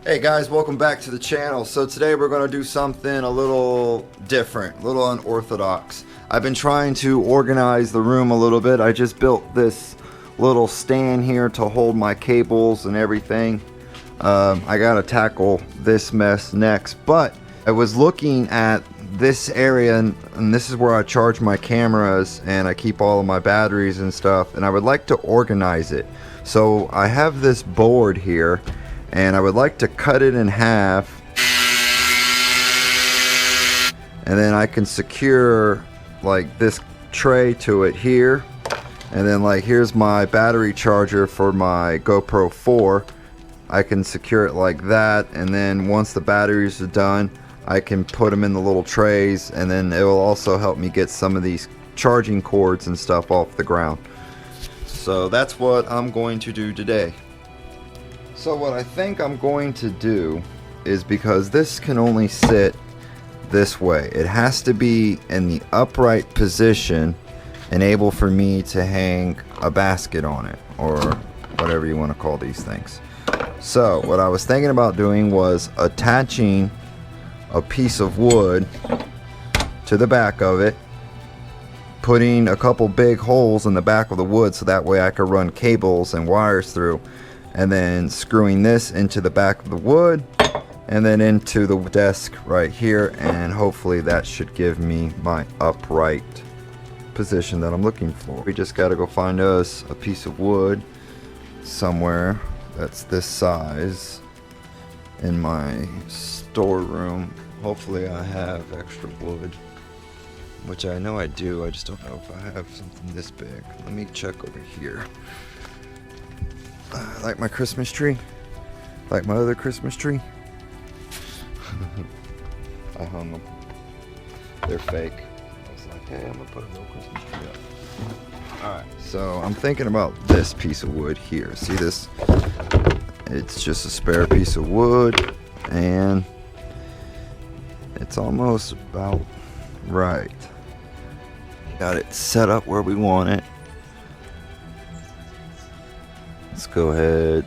Hey guys, welcome back to the channel. So today we're going to do something a little different, a little unorthodox. I've been trying to organize the room a little bit. I just built this little stand here to hold my cables and everything. I got to tackle this mess next, but I was looking at this area and this is where I charge my cameras and I keep all of my batteries and stuff, and I would like to organize it. So I have this board here and I would like to cut it in half, and then I can secure like this tray to it here, and then like here's my battery charger for my GoPro 4. I can secure it like that, and then once the batteries are done I can put them in the little trays, and then it will also help me get some of these charging cords and stuff off the ground. So that's what I'm going to do today. So what I think I'm going to do is, because this can only sit this way, it has to be in the upright position and able for me to hang a basket on it, or whatever you want to call these things. So what I was thinking about doing was attaching a piece of wood to the back of it, putting a couple big holes in the back of the wood so that way I could run cables and wires through, and then screwing this into the back of the wood and then into the desk right here, and hopefully that should give me my upright position that I'm looking for. We just got to go find us a piece of wood somewhere that's this size in my storeroom. Hopefully I have extra wood, which I know I do, I just don't know if I have something this big. Let me check over here. Like my Christmas tree, like my other Christmas tree. I hung them. They're fake. I was like, hey, I'm gonna put a real Christmas tree up. Alright, so I'm thinking about this piece of wood here. See this? It's just a spare piece of wood, and it's almost about right. Got it set up where we want it. Let's go ahead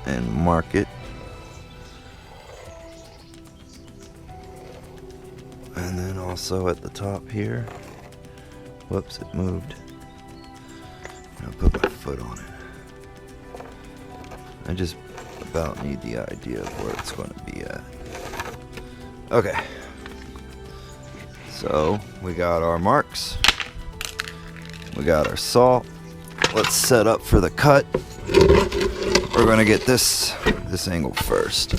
and mark it. And then also at the top here. Whoops, it moved. I'll put my foot on it. I just about need the idea of where it's going to be at. Okay. So we got our marks. We got our salt. Let's set up for the cut. We're gonna get this angle first.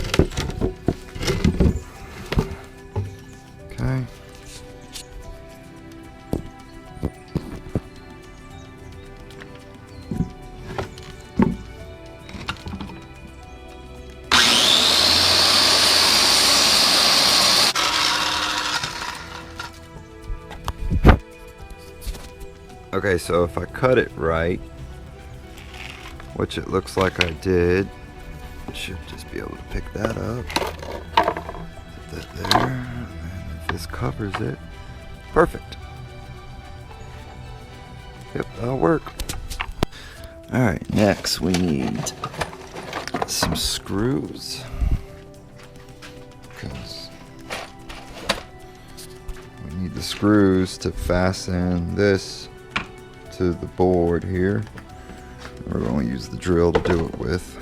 Okay. Okay, so if I cut it right, which it looks like I did, I should just be able to pick that up. Put that there, and then if this covers it, perfect. Yep, that'll work. Alright, next we need some screws, because we need the screws to fasten this to the board here. We're going to use the drill to do it with.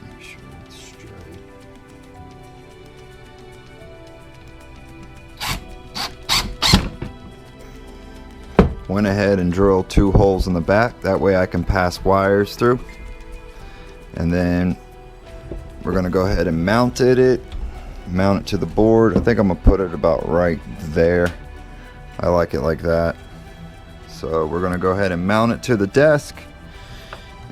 Make sure it's straight. Went ahead and drilled 2 holes in the back, that way I can pass wires through. And then we're going to go ahead and mount it to the board. I think I'm going to put it about right there. I like it like that. So we're going to go ahead and mount it to the desk,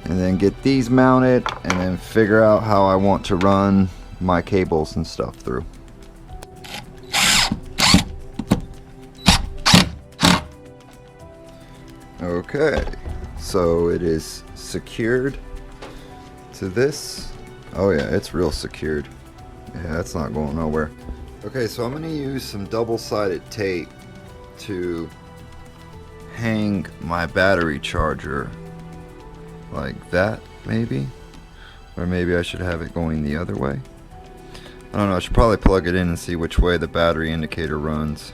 and then get these mounted, and then figure out how I want to run my cables and stuff through. Okay, so it is secured to this. Oh yeah, it's real secured. Yeah, that's not going nowhere. Okay, so I'm going to use some double-sided tape to hang my battery charger like that, maybe. Or maybe I should have it going the other way. I don't know, I should probably plug it in and see which way the battery indicator runs.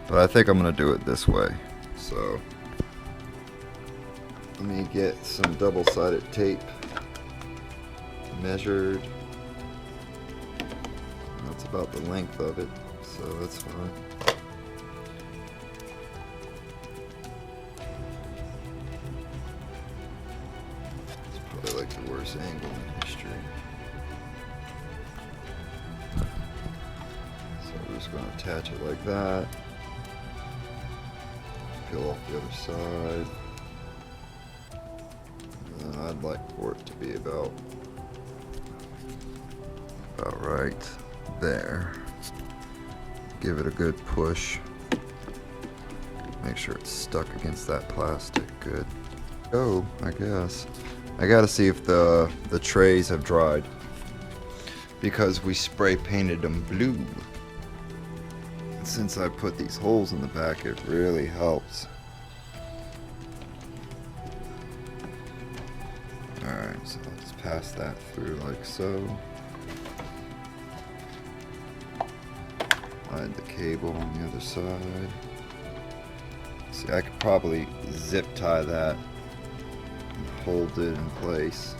But I think I'm going to do it this way. So let me get some double-sided tape measured. That's about the length of it, so that's fine. It's probably like the worst angle in history. So we're just going to attach it like that. Peel off the other side. And then I'd like for it to be about right there. Give it a good push. Make sure it's stuck against that plastic good. Oh, I guess. I gotta see if the trays have dried, because we spray painted them blue. And since I put these holes in the back, it really helps. Alright, so I'll just pass that through like so. Hide the cable on the other side. See, I could probably zip tie that and hold it in place.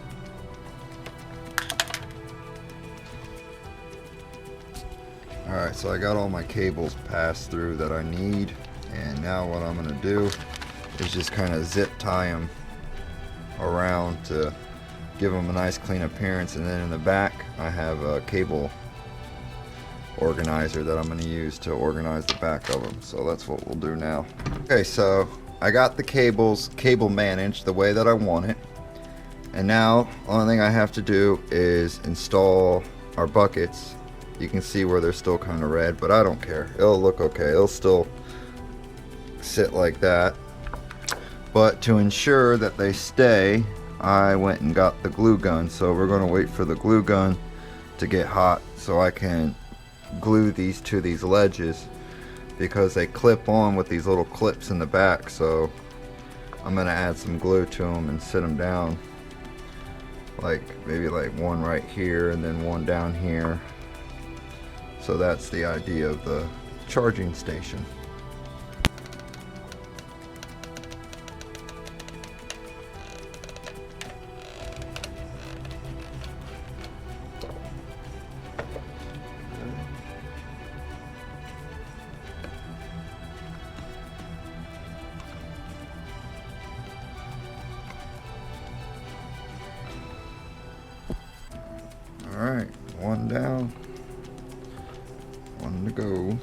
Alright, so I got all my cables passed through that I need, and now what I'm going to do is just kind of zip tie them around to give them a nice clean appearance, and then in the back I have a cable organizer that I'm going to use to organize the back of them. So that's what we'll do now. Okay, so I got the cable managed the way that I want it, and now the only thing I have to do is install our buckets. You can see where they're still kind of red, but I don't care, it'll look okay, it'll still sit like that. But to ensure that they stay, I went and got the glue gun. So we're going to wait for the glue gun to get hot so I can glue these to these ledges, because they clip on with these little clips in the back. So I'm gonna add some glue to them and sit them down, like maybe like one right here and then one down here. So that's the idea of the charging station. Alright, one down, one to go.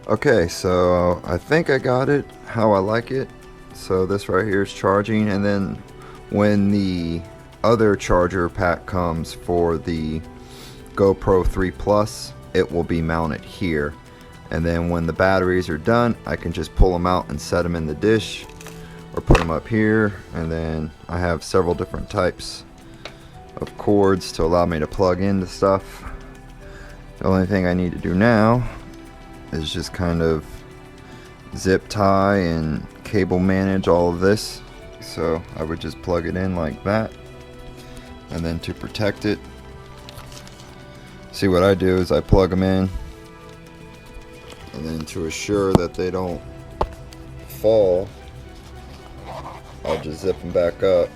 Okay, so I think I got it how I like it. So this right here is charging, and then when the other charger pack comes for the GoPro 3 Plus, it will be mounted here. And then when the batteries are done, I can just pull them out and set them in the dish or put them up here. And then I have several different types of cords to allow me to plug into stuff. The only thing I need to do now is just kind of zip tie and cable manage all of this. So I would just plug it in like that, and then to protect it, see what I do is I plug them in, and then to assure that they don't fall, I'll just zip them back up,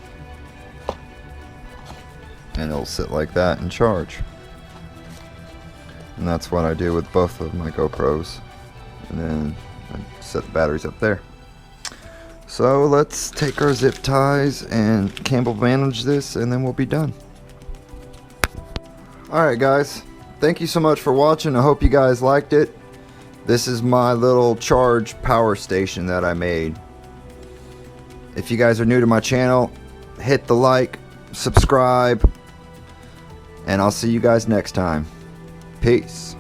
and it'll sit like that and charge. And that's what I do with both of my GoPros. And then I set the batteries up there. So let's take our zip ties and cable manage this, and then we'll be done. Alright guys, thank you so much for watching. I hope you guys liked it. This is my little charge power station that I made. If you guys are new to my channel, hit the like, subscribe, and I'll see you guys next time. Peace.